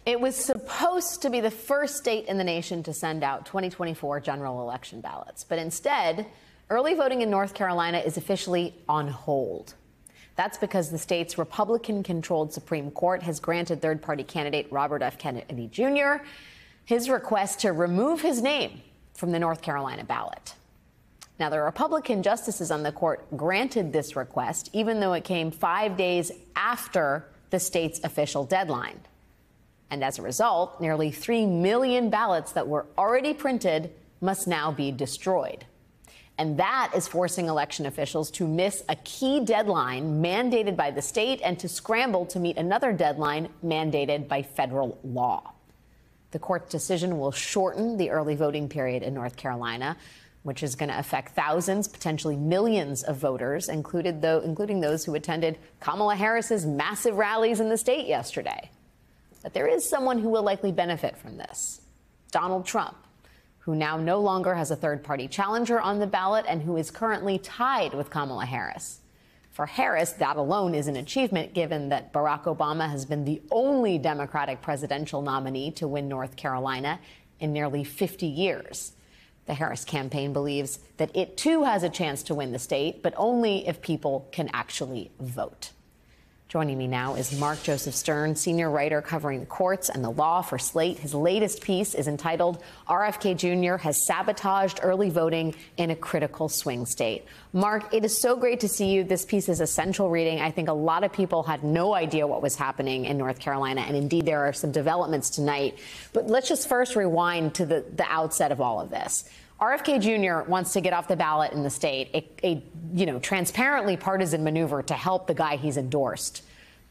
It was supposed to be the first state in the nation to send out 2024 general election ballots. But instead, early voting in North Carolina is officially on hold. That's because the state's Republican-controlled Supreme Court has granted third-party candidate Robert F. Kennedy Jr. his request to remove his name from the North Carolina ballot. Now, the Republican justices on the court granted this request, even though it came 5 days after the state's official deadline. And as a result, nearly 3 million ballots that were already printed must now be destroyed. And that is forcing election officials to miss a key deadline mandated by the state and to scramble to meet another deadline mandated by federal law. The court's decision will shorten the early voting period in North Carolina, which is going to affect thousands, potentially millions of voters, including those who attended Kamala Harris's massive rallies in the state yesterday. But there is someone who will likely benefit from this: Donald Trump, who now no longer has a third-party challenger on the ballot and who is currently tied with Kamala Harris. For Harris, that alone is an achievement, given that Barack Obama has been the only Democratic presidential nominee to win North Carolina in nearly 50 years. The Harris campaign believes that it, too, has a chance to win the state, but only if people can actually vote. Joining me now is Mark Joseph Stern, senior writer covering the courts and the law for Slate. His latest piece is entitled RFK Jr. has sabotaged early voting in a critical swing state. Mark, it is so great to see you. This piece is essential reading. I think a lot of people had no idea what was happening in North Carolina, and indeed there are some developments tonight. But let's just first rewind to the outset of all of this. RFK Jr. wants to get off the ballot in the state, a transparently partisan maneuver to help the guy he's endorsed,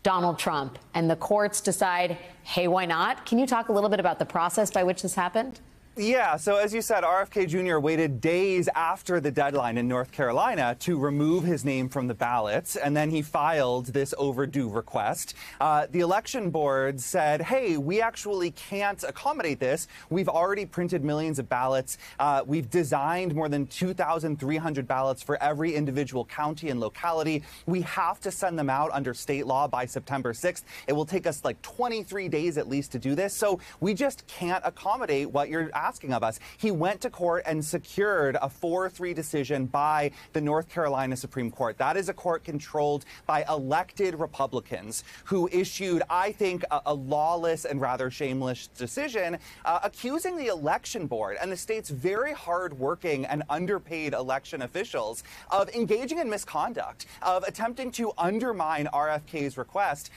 Donald Trump. And the courts decide, hey, why not? Can you talk a little bit about the process by which this happened? Yeah, so as you said, RFK Jr. waited days after the deadline in North Carolina to remove his name from the ballots, and then he filed this overdue request. The election board said, hey, we actually can't accommodate this. We've already printed millions of ballots. We've designed more than 2,300 ballots for every individual county and locality. We have to send them out under state law by September 6th. It will take us like 23 days at least to do this, so we just can't accommodate what you're asking of us. He went to court and secured a 4-3 decision by the North Carolina Supreme Court. That is a court controlled by elected Republicans who issued, I think, a lawless and rather shameless decision accusing the election board and the state's very hardworking and underpaid election officials of engaging in misconduct, of attempting to undermine RFK's request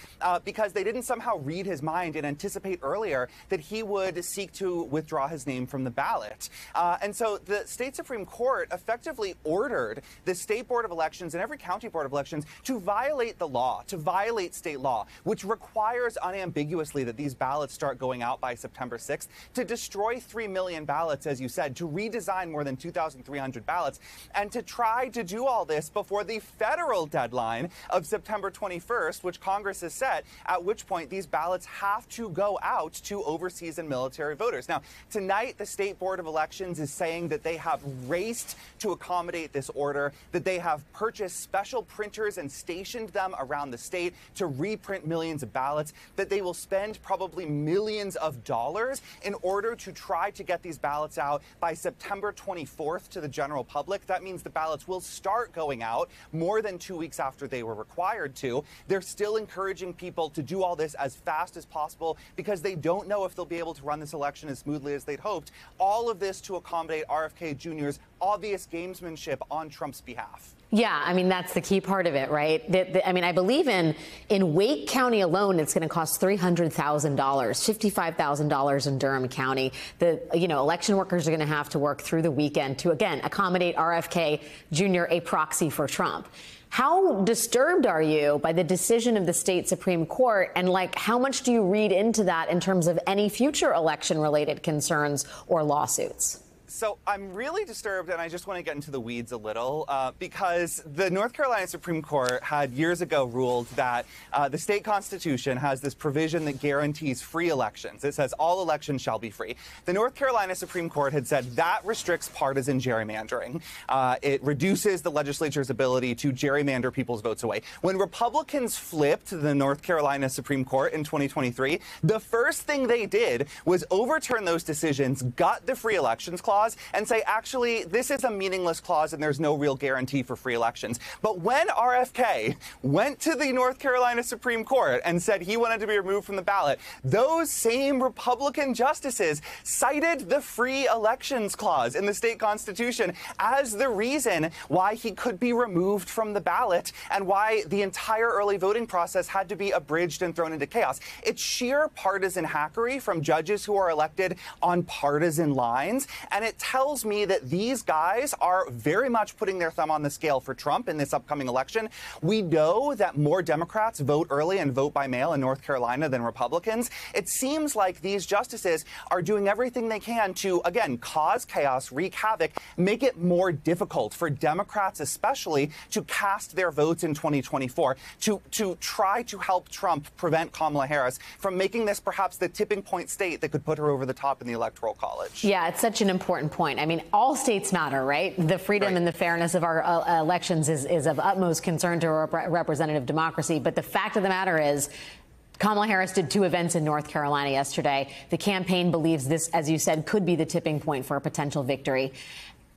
because they didn't somehow read his mind and anticipate earlier that he would seek to withdraw his name from the ballot. And so the state Supreme Court effectively ordered the state board of elections and every county board of elections to violate the law, to violate state law, which requires unambiguously that these ballots start going out by September 6th, to destroy 3 million ballots, as you said, to redesign more than 2,300 ballots, and to try to do all this before the federal deadline of September 21st, which Congress has set, at which point these ballots have to go out to overseas and military voters. Now, tonight, the State Board of Elections is saying that they have raced to accommodate this order, that they have purchased special printers and stationed them around the state to reprint millions of ballots, that they will spend probably millions of dollars in order to try to get these ballots out by September 24th to the general public. That means the ballots will start going out more than 2 weeks after they were required to. They're still encouraging people to do all this as fast as possible because they don't know if they'll be able to run this election as smoothly as they'd hoped. All of this to accommodate RFK Jr.'s obvious gamesmanship on Trump's behalf. Yeah, I mean, that's the key part of it, right? I believe in Wake County alone, it's going to cost $300,000, $55,000 in Durham County. Election workers are going to have to work through the weekend to, again, accommodate RFK Jr., a proxy for Trump. How disturbed are you by the decision of the state Supreme Court? And how much do you read into that in terms of any future election related concerns or lawsuits? So I'm really disturbed, and I just want to get into the weeds a little, because the North Carolina Supreme Court had years ago ruled that the state constitution has this provision that guarantees free elections. It says all elections shall be free. The North Carolina Supreme Court had said that restricts partisan gerrymandering. It reduces the legislature's ability to gerrymander people's votes away. When Republicans flipped the North Carolina Supreme Court in 2023, the first thing they did was overturn those decisions, gut the free elections clause, and say, actually, this is a meaningless clause and there's no real guarantee for free elections. But when RFK went to the North Carolina Supreme Court and said he wanted to be removed from the ballot, those same Republican justices cited the free elections clause in the state constitution as the reason why he could be removed from the ballot and why the entire early voting process had to be abridged and thrown into chaos. It's sheer partisan hackery from judges who are elected on partisan lines, and it tells me that these guys are very much putting their thumb on the scale for Trump in this upcoming election. We know that more Democrats vote early and vote by mail in North Carolina than Republicans. It seems like these justices are doing everything they can to, again, cause chaos, wreak havoc, make it more difficult for Democrats especially to cast their votes in 2024, to try to help Trump prevent Kamala Harris from making this perhaps the tipping point state that could put her over the top in the Electoral College. Yeah, it's such an important point. I mean, all states matter, right? The freedom and the fairness of our elections is of utmost concern to a representative democracy. But the fact of the matter is, Kamala Harris did 2 events in North Carolina yesterday. The campaign believes this, as you said, could be the tipping point for a potential victory.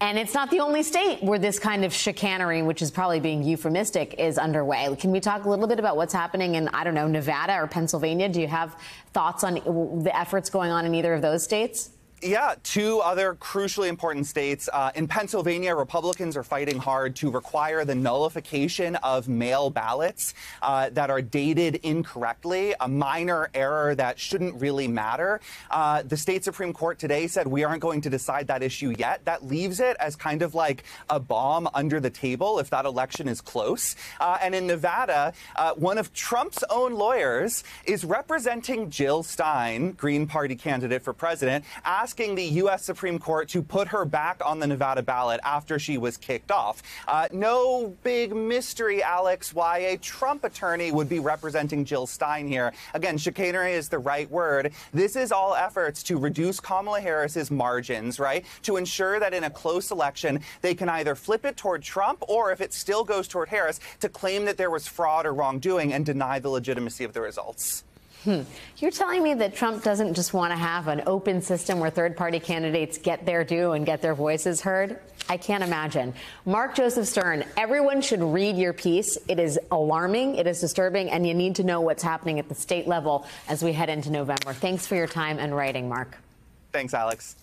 And it's not the only state where this kind of chicanery, which is probably being euphemistic, is underway. Can we talk a little bit about what's happening in, I don't know, Nevada or Pennsylvania? Do you have thoughts on the efforts going on in either of those states? Yeah, 2 other crucially important states. In Pennsylvania, Republicans are fighting hard to require the nullification of mail ballots that are dated incorrectly, a minor error that shouldn't really matter. The state Supreme Court today said we aren't going to decide that issue yet. That leaves it as kind of like a bomb under the table if that election is close. And in Nevada, one of Trump's own lawyers is representing Jill Stein, Green Party candidate for president, asking the U.S. Supreme Court to put her back on the Nevada ballot after she was kicked off. No big mystery, Alex, why a Trump attorney would be representing Jill Stein here. Again, chicanery is the right word. This is all efforts to reduce Kamala Harris's margins, right? To ensure that in a close election, they can either flip it toward Trump or, if it still goes toward Harris, to claim that there was fraud or wrongdoing and deny the legitimacy of the results. You're telling me that Trump doesn't just want to have an open system where third-party candidates get their due and get their voices heard? I can't imagine. Mark Joseph Stern, everyone should read your piece. It is alarming, it is disturbing, and you need to know what's happening at the state level as we head into November. Thanks for your time and writing, Mark. Thanks, Alex.